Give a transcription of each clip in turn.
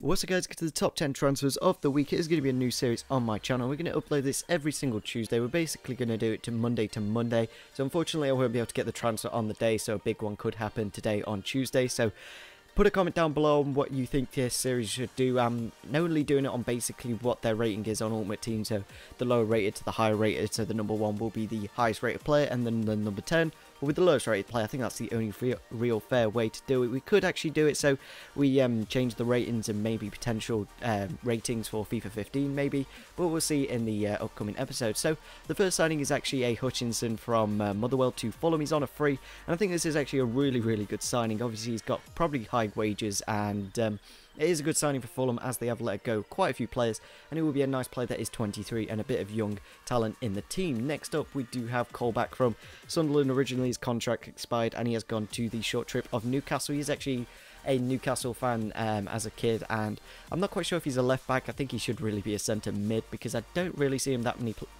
What's up guys, get to the top 10 transfers of the week. It is going to be a new series on my channel. We're going to upload this every single Tuesday. We're basically going to do it to Monday. So unfortunately I won't be able to get the transfer on the day, so a big one could happen today on Tuesday. So put a comment down below on what you think this series should do. I'm only doing it on basically what their rating is on Ultimate Team, so the lower rated to the higher rated. So the number 1 will be the highest rated player, and then the number 10 will be the lowest rated player. I think that's the only real fair way to do it. We could actually do it so we change the ratings and maybe potential ratings for FIFA 15 maybe, but we'll see in the upcoming episode. So the first signing is actually a Hutchinson from Motherwell to Fulham. He's on a free, and I think this is actually a really good signing. Obviously he's got probably high wages, and it is a good signing for Fulham as they have let go quite a few players, and it will be a nice player that is 23 and a bit of young talent in the team. Next up we do have Cole back from Sunderland. Originally his contract expired and he has gone to the short trip of Newcastle. He's actually a Newcastle fan as a kid, and I'm not quite sure if he's a left back. I think he should really be a centre mid, because I don't really see him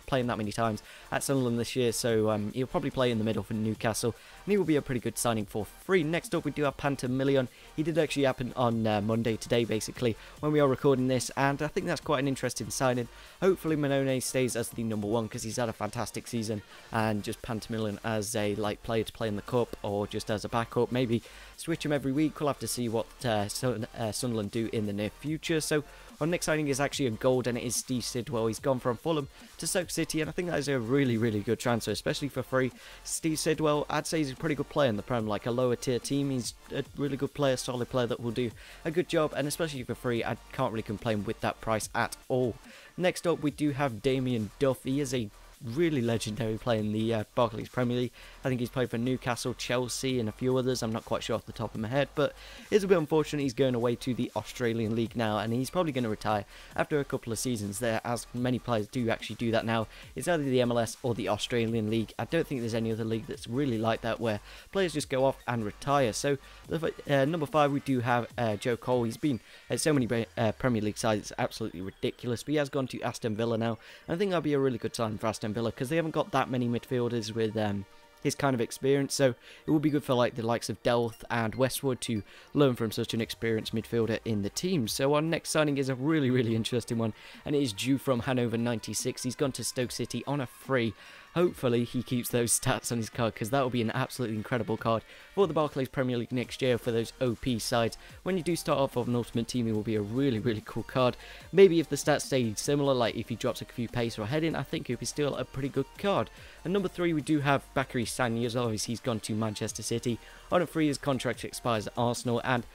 playing that many times at Sunderland this year, so he'll probably play in the middle for Newcastle, and he will be a pretty good signing for free. Next up we do have Pantamillion. He did actually happen on Monday, today basically, when we are recording this, and I think that's quite an interesting signing. Hopefully Manone stays as the number 1, because he's had a fantastic season, and just Pantamillion as a player to play in the cup, or just as a backup, maybe switch him every week. We'll have to see what Sunderland do in the near future. So our next signing is actually a gold, and it is Steve Sidwell. He's gone from Fulham to Stoke City, and I think that is a really good transfer, especially for free. Steve Sidwell, I'd say he's a pretty good player in the Prem, like a lower tier team. He's a really good player, solid player that will do a good job, and especially for free, I can't really complain with that price at all. Next up we do have Damien Duff. He is a really legendary player in the Barclays Premier League. I think he's played for Newcastle, Chelsea and a few others. I'm not quite sure off the top of my head, but it's a bit unfortunate he's going away to the Australian League now, and he's probably going to retire after a couple of seasons there, as many players do actually do that now. It's either the MLS or the Australian League. I don't think there's any other league that's really like that, where players just go off and retire. So number 5 we do have Joe Cole. He's been at so many Premier League sides, it's absolutely ridiculous, but he has gone to Aston Villa now, and I think that'll be a really good sign for Aston Villa, because they haven't got that many midfielders with his kind of experience, so it would be good for like the likes of Delth and Westwood to learn from such an experienced midfielder in the team. So our next signing is a really interesting one, and it is Jew from Hanover 96. He's gone to Stoke City on a free. Hopefully he keeps those stats on his card, because that will be an absolutely incredible card for the Barclays Premier League next year for those OP sides. When you do start off on an Ultimate Team, it will be a really cool card. Maybe if the stats stay similar, like if he drops a few pace or heading, I think it would be still a pretty good card. And number 3 we do have Bakary Sagna. Obviously he's gone to Manchester City on a free. His contract expires at Arsenal, and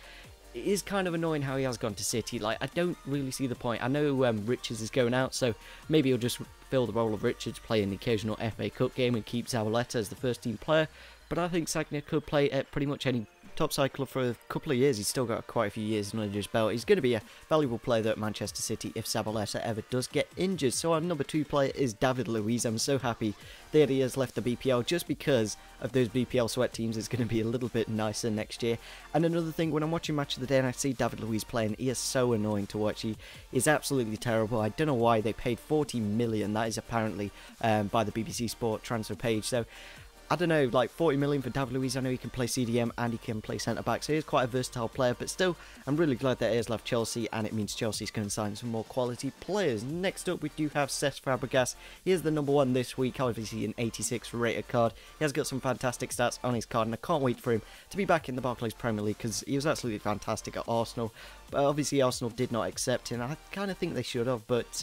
it is kind of annoying how he has gone to City. Like, I don't really see the point. I know Richards is going out, so maybe he'll just fill the role of Richards, play in the occasional FA Cup game, and keep Zabaleta as the first team player. But I think Sagna could play at pretty much any top side club for a couple of years. He's still got quite a few years under his belt. He's going to be a valuable player there at Manchester City if Zabaleta ever does get injured. So our number 2 player is David Luiz. I'm so happy that he has left the BPL, just because of those BPL sweat teams. It's going to be a little bit nicer next year. And another thing, when I'm watching Match of the Day and I see David Luiz playing, he is so annoying to watch. He is absolutely terrible. I don't know why they paid 40 million. That is apparently by the BBC Sport transfer page. So I don't know, like 40 million for David Luiz. I know he can play CDM and he can play centre-back, so he's quite a versatile player, but still, I'm really glad that he has left Chelsea, and it means Chelsea's going to sign some more quality players. Next up, we do have Ft.Fabregas. He is the number 1 this week, obviously an 86 rated card. He has got some fantastic stats on his card, and I can't wait for him to be back in the Barclays Premier League, because he was absolutely fantastic at Arsenal, but obviously Arsenal did not accept him. I kind of think they should have, but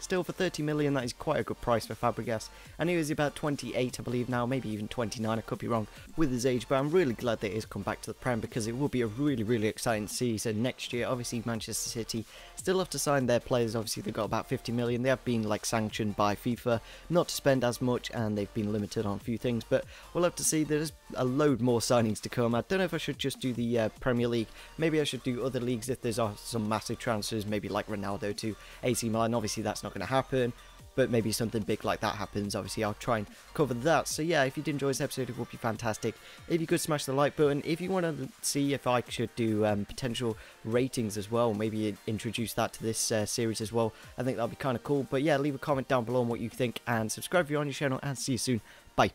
still, for 30 million, that is quite a good price for Fabregas. And he was about 28, I believe now, maybe even 29, I could be wrong with his age, but I'm really glad that he's come back to the Prem, because it will be a really exciting season next year. Obviously, Manchester City still have to sign their players. Obviously, they've got about 50 million. They have been like sanctioned by FIFA not to spend as much, and they've been limited on a few things, but we'll have to see. There's a load more signings to come. I don't know if I should just do the Premier League. Maybe I should do other leagues if there's some massive transfers, maybe like Ronaldo to AC Milan. Obviously, that's not going to happen, but maybe something big like that happens. Obviously I'll try and cover that. So yeah, if you did enjoy this episode, it would be fantastic if you could smash the like button. If you want to see if I should do potential ratings as well, maybe introduce that to this series as well, I think that'll be kind of cool. But yeah, leave a comment down below on what you think, and subscribe if you're on your channel, and see you soon. Bye.